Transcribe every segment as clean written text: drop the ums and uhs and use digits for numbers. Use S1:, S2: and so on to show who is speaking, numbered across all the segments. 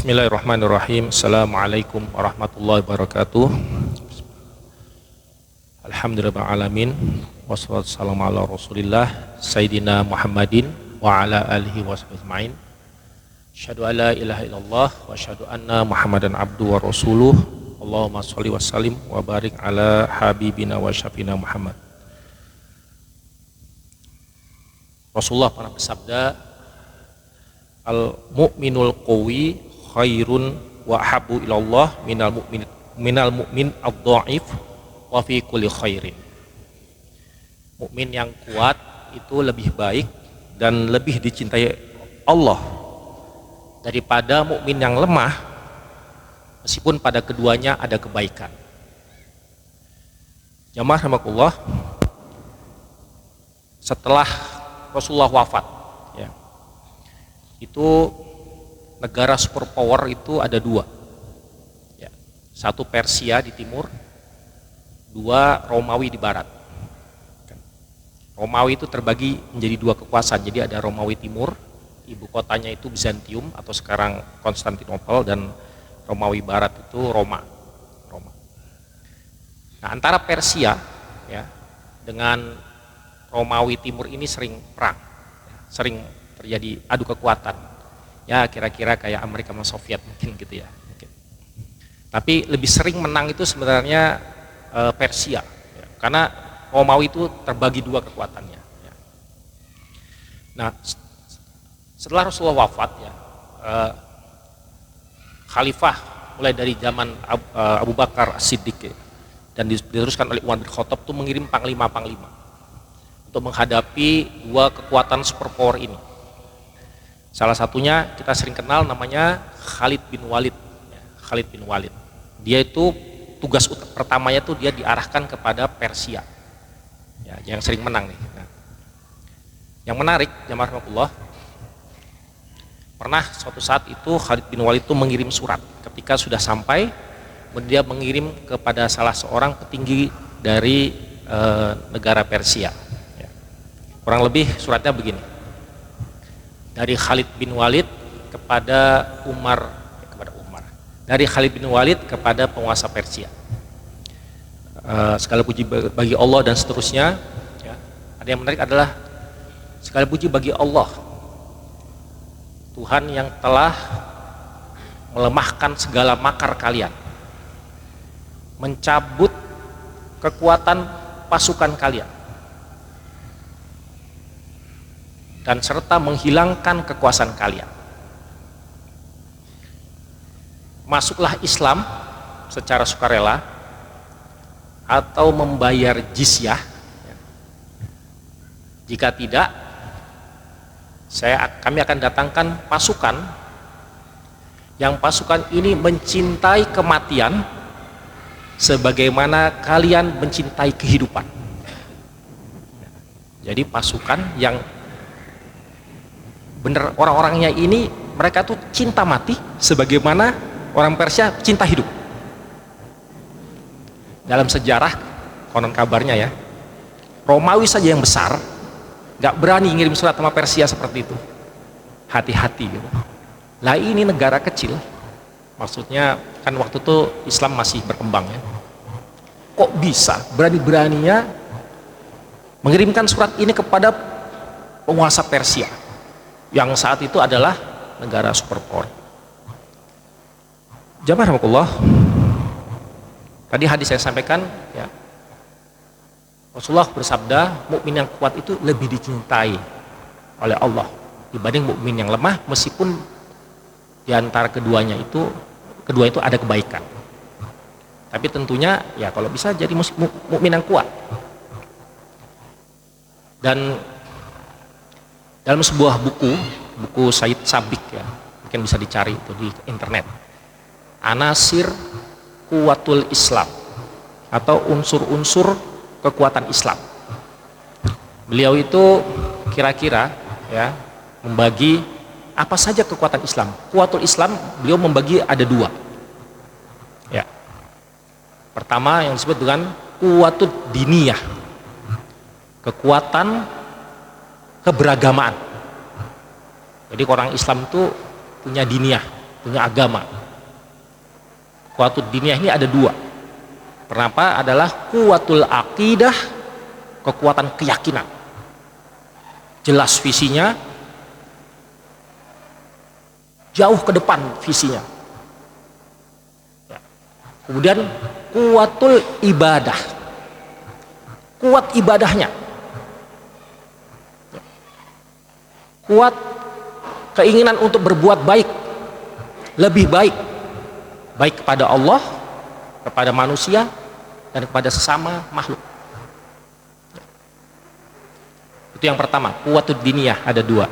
S1: Bismillahirrahmanirrahim. Assalamualaikum warahmatullahi wabarakatuh. Alhamdulillahirrahmanirrahim. Wassalamualaikum ala rasulillah Sayyidina Muhammadin wa ala alihi wa sahbihi. Asyhadu an la ilaha illallah wa asyhadu anna Muhammadan abduhu wa rasuluh. Allahumma sholli wa sallim wa barik ala habibina wa syafina Muhammad. Rasulullah pernah bersabda, al-mu'minul qawi khairun wa habbu ilallah minal mu'min ad-dha'if wa fi kulli khairin. Mukmin yang kuat itu lebih baik dan lebih dicintai Allah daripada mukmin yang lemah, meskipun pada keduanya ada kebaikan. Jamaah rahimakumullah, setelah Rasulullah wafat, ya, itu negara superpower itu ada dua, ya. Satu Persia di timur, dua Romawi di barat. Romawi itu terbagi menjadi dua kekuasaan, jadi ada Romawi timur, ibu kotanya itu Bizantium atau sekarang Konstantinopel, dan Romawi barat itu Roma. Nah, antara Persia, ya, dengan Romawi timur ini sering perang, sering terjadi adu kekuatan. Ya kira-kira kayak Amerika sama Soviet mungkin gitu ya. Mungkin. Tapi lebih sering menang itu sebenarnya Persia, ya, karena Romawi itu terbagi dua kekuatannya. Ya. Nah, setelah Rasulullah wafat, ya, Khalifah mulai dari zaman Abu Bakar As-Siddiq, ya, dan diteruskan oleh Umar bin Khattab itu mengirim panglima-panglima untuk menghadapi dua kekuatan superpower ini. Salah satunya kita sering kenal namanya Khalid bin Walid. Ya, Khalid bin Walid. Dia itu tugas pertamanya tuh dia diarahkan kepada Persia. Ya, yang sering menang nih. Nah, yang menarik, jamaah rahimakumullah, pernah suatu saat itu Khalid bin Walid itu mengirim surat. Ketika sudah sampai, dia mengirim kepada salah seorang petinggi dari negara Persia. Ya. Kurang lebih suratnya begini. Dari Khalid bin Walid kepada Umar, dari Khalid bin Walid kepada penguasa Persia. Segala puji bagi Allah dan seterusnya. Ya. Ada yang menarik adalah segala puji bagi Allah, Tuhan yang telah melemahkan segala makar kalian, mencabut kekuatan pasukan kalian, dan serta menghilangkan kekuasaan kalian. Masuklah Islam secara sukarela atau membayar jizyah. Jika tidak, kami akan datangkan pasukan yang pasukan ini mencintai kematian sebagaimana kalian mencintai kehidupan. Jadi pasukan yang bener, orang-orangnya ini mereka tuh cinta mati sebagaimana orang Persia cinta hidup. Dalam sejarah konon kabarnya, ya, Romawi saja yang besar gak berani ngirim surat sama Persia seperti itu. Hati-hati gitu. Lah ini negara kecil, maksudnya kan waktu itu Islam masih berkembang, ya. Kok bisa berani-beraninya mengirimkan surat ini kepada penguasa Persia yang saat itu adalah negara superpower. Jamaah rahimakumullah, tadi hadis saya sampaikan, ya, Rasulullah bersabda, mukmin yang kuat itu lebih dicintai oleh Allah dibanding mukmin yang lemah, meskipun di antara kedua itu ada kebaikan. Tapi tentunya, ya, kalau bisa jadi mukmin yang kuat. Dan dalam sebuah buku Said Sabik, ya, mungkin bisa dicari itu di internet, Anasir Kuwatul Islam atau unsur-unsur kekuatan Islam. Beliau itu kira-kira, ya, membagi apa saja kekuatan Islam. Kuwatul Islam beliau membagi ada dua. Ya. Pertama yang disebut dengan kuwatud diniyah, kekuatan keberagamaan. Jadi orang Islam itu punya diniyah, dunia agama. Kuwatul diniyah ini ada dua. Pertama adalah kuwatul aqidah, kekuatan keyakinan. Jelas visinya, jauh ke depan visinya. Kemudian kuwatul ibadah, kuat ibadahnya, kuat keinginan untuk berbuat baik, lebih baik, baik kepada Allah, kepada manusia, dan kepada sesama makhluk. Itu yang pertama, kuwatul diniyah ada dua.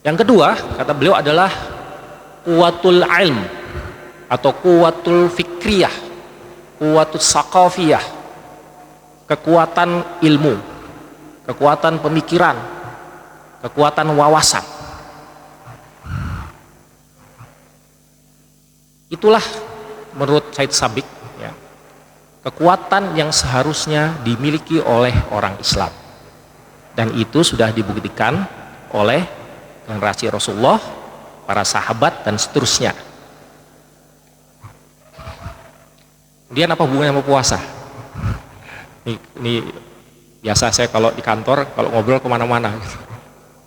S1: Yang kedua, kata beliau adalah kuwatul ilm atau kuwatul fikriyah, kuwatul saqafiyah, kekuatan ilmu, kekuatan pemikiran, kekuatan wawasan. Itulah menurut Said Sabiq ya, kekuatan yang seharusnya dimiliki oleh orang Islam. Dan itu sudah dibuktikan oleh generasi Rasulullah, para sahabat, dan seterusnya. Kemudian apa hubungannya sama puasa? Ini biasa saya kalau di kantor, kalau ngobrol kemana-mana.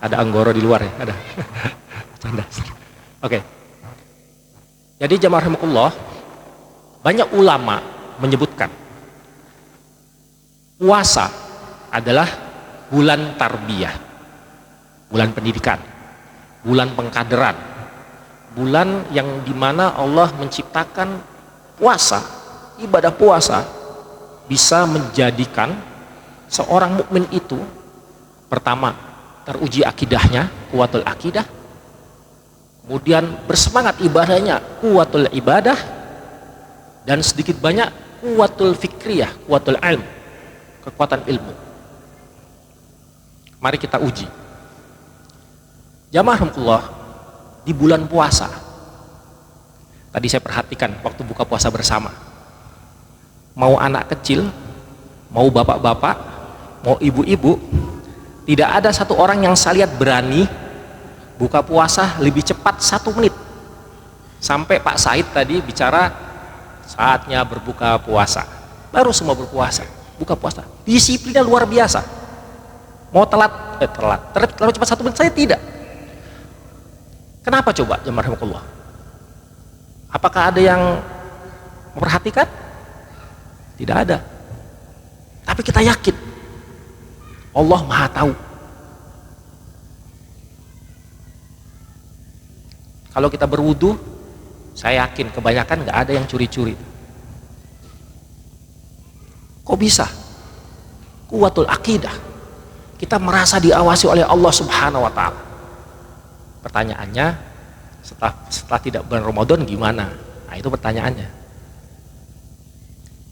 S1: Ada Anggoro di luar ya? Ada. Canda. Oke. Jadi jamaah rahimakumullah, banyak ulama menyebutkan puasa adalah bulan tarbiyah, bulan pendidikan, bulan pengkaderan, bulan yang dimana Allah menciptakan puasa, ibadah puasa bisa menjadikan seorang mukmin itu pertama teruji akidahnya, kuwatul akidah, kemudian bersemangat ibadahnya, kuwatul ibadah, dan sedikit banyak kuwatul fikriyah, kuwatul ilm, kekuatan ilmu. Mari kita uji. Jamaah rahmatullah, di bulan puasa, tadi saya perhatikan waktu buka puasa bersama, mau anak kecil, mau bapak-bapak, mau ibu-ibu, tidak ada satu orang yang saya lihat berani buka puasa lebih cepat 1 menit. Sampai Pak Said tadi bicara saatnya berbuka puasa, baru semua berpuasa, buka puasa, disiplinnya luar biasa. Mau telat terlalu cepat 1 menit, saya tidak. Kenapa coba jamaah rahimakumullah? Apakah ada yang memperhatikan? Tidak ada. Tapi kita yakin Allah Maha tahu. Kalau kita berwudu, saya yakin kebanyakan nggak ada yang curi-curi. Kok bisa? Kuwatul akidah. Kita merasa diawasi oleh Allah Subhanahu wa Ta'ala. Pertanyaannya, setelah tidak bulan Ramadan gimana? Nah, itu pertanyaannya.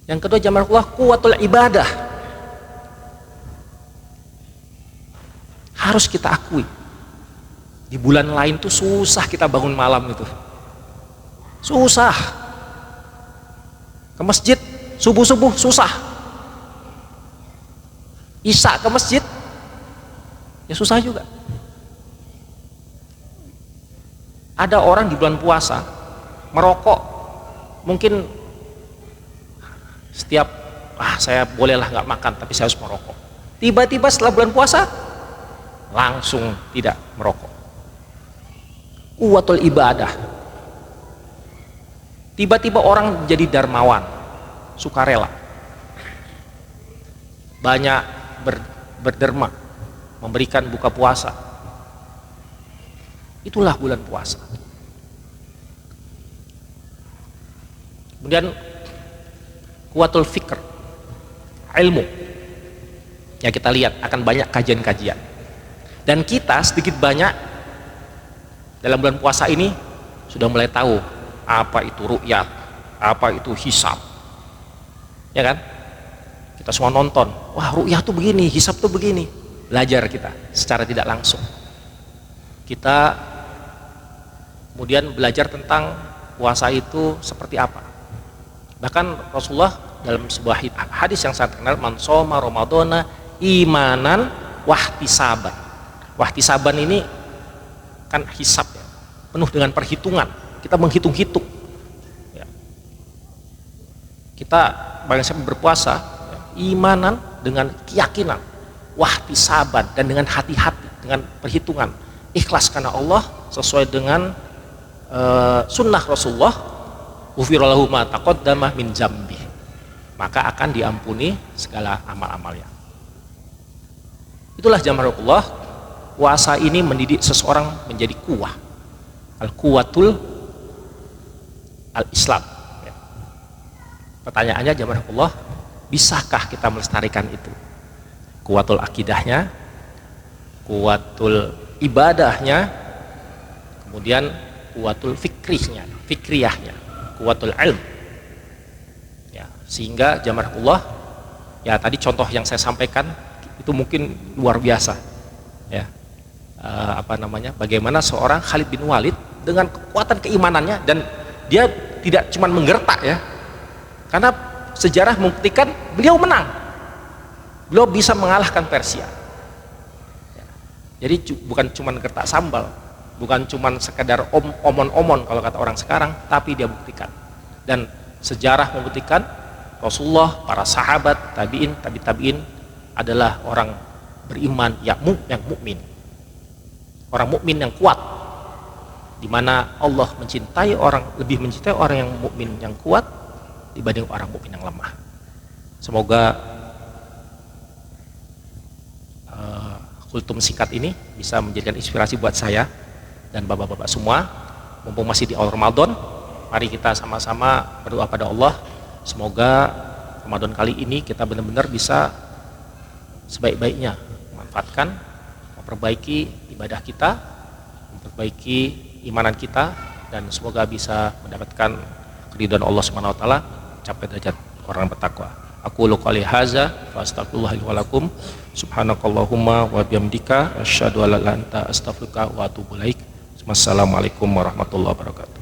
S1: Yang kedua, jamaah Allah, kuwatul ibadah. Harus kita akui, di bulan lain tuh susah kita bangun malam itu. Susah. Ke masjid subuh-subuh susah. Isya ke masjid ya susah juga. Ada orang di bulan puasa merokok, mungkin setiap saya bolehlah nggak makan tapi saya harus merokok. Tiba-tiba setelah bulan puasa langsung tidak merokok. Kuwatul ibadah. Tiba-tiba orang jadi dermawan, sukarela, banyak berderma, memberikan buka puasa. Itulah bulan puasa. Kemudian kuwatul fikr, ilmu. Ya kita lihat akan banyak kajian-kajian. Dan kita sedikit banyak dalam bulan puasa ini sudah mulai tahu apa itu ru'yat, apa itu hisab. Ya kan? Kita semua nonton, wah ru'yat tuh begini, hisab tuh begini. Belajar kita secara tidak langsung. Kita kemudian belajar tentang puasa itu seperti apa. Bahkan Rasulullah dalam sebuah hadis yang sangat terkenal, man shoma ramadhana imanan wahtisaban. Wahtisaban ini kan hisab ya. penuh dengan perhitungan. Kita menghitung-hitung. Ya. Kita bangsa berpuasa, ya, imanan dengan keyakinan, wahtisaban, dan dengan hati-hati, dengan perhitungan, ikhlas karena Allah sesuai dengan sunnah Rasulullah, ghufirallahu ma taqaddama min dzambi, maka akan diampuni segala amal-amalnya. Itulah jamaahullah, puasa ini mendidik seseorang menjadi kuwah, al-quwatul al-Islam. Ya. Pertanyaannya jamaahullah, bisakah kita melestarikan itu? Kuwatul akidahnya, kuwatul ibadahnya, kemudian kuwatul fikriyahnya, kuwatul ilm. Ya, sehingga jamaahullah, ya tadi contoh yang saya sampaikan itu mungkin luar biasa. Ya, bagaimana seorang Khalid bin Walid dengan kekuatan keimanannya, dan dia tidak cuma menggertak ya, karena sejarah membuktikan beliau menang, beliau bisa mengalahkan Persia. Ya, jadi bukan cuma gertak sambal, bukan cuma sekedar omon-omon kalau kata orang sekarang, tapi dia buktikan. Dan sejarah membuktikan Rasulullah, para sahabat, tabi'in, tabi'in adalah orang beriman yang mukmin, orang mukmin yang kuat, di mana Allah lebih mencintai orang yang mukmin yang kuat dibanding orang mukmin yang lemah. Semoga kultum singkat ini bisa menjadikan inspirasi buat saya dan bapak-bapak semua. Mumpung masih di awal Ramadan, mari kita sama-sama berdoa pada Allah, semoga Ramadan kali ini kita benar-benar bisa sebaik-baiknya memanfaatkan, memperbaiki ibadah kita, memperbaiki imanan kita, dan semoga bisa mendapatkan keridhaan Allah Subhanahu wa taala, capai derajat orang bertakwa. Aku qouli hadza wa astaghfirullahi wa lakum, subhanakallahumma wa bihamdika asyhadu an la ilaha illa anta astaghfiruka wa atubu ilaik. Wassalamualaikum warahmatullahi wabarakatuh.